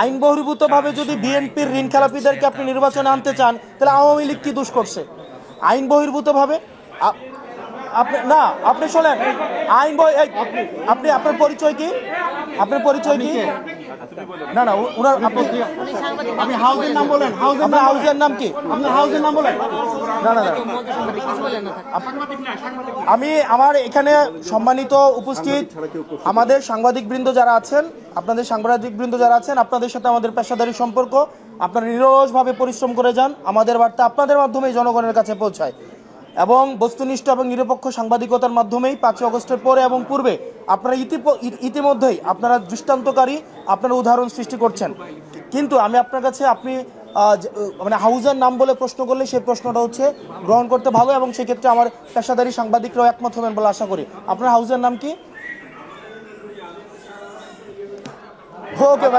আইন বহির্ভূতভাবে যদি বিএনপির ঋণ খেলাপিদেরকে আপনি নির্বাচনে আনতে চান, তাহলে আওয়ামী লীগ কি দোষ করছে? আইন বহির্ভূতভাবে আপনি না, আপনি শোনেন, আপনি আপনার পরিচয় কি? আপনার পরিচয় কি? না না, ওনার আপনি হাউজের নাম বলেন। হাউজের নাম কি? আপনার হাউজের নাম বলেন। না না না, আমি আমার এখানে সম্মানিত উপস্থিত আমাদের সাংবাদিকবৃন্দ যারা আছেন, আপনাদের সাংবাদিকবৃন্দ যারা আছেন, আপনাদের সাথে আমাদের পেশাদারি সম্পর্ক। আপনারা নিরলসভাবে পরিশ্রম করে যান, আমাদের বার্তা আপনাদের মাধ্যমেই জনগণের কাছে পৌঁছায় এবং বস্তুনিষ্ঠ এবং নিরপেক্ষ সাংবাদিকতার মাধ্যমেই 5ই আগস্টের পরে এবং পূর্বে আপনারা ইতিমধ্যেই আপনারা দৃষ্টান্তকারী, আপনারা উদাহরণ সৃষ্টি করছেন। কিন্তু আমি আপনার কাছে আপনি মানে হাউজের নাম বলে প্রশ্ন করলে সেই প্রশ্নটা হচ্ছে গ্রহণ করতে ভালো, এবং সেক্ষেত্রে আমার পেশাদারী সাংবাদিকরাও একমত হবেন বলে আশা করি। আপনার হাউজের নাম কি? ওকে ভাই।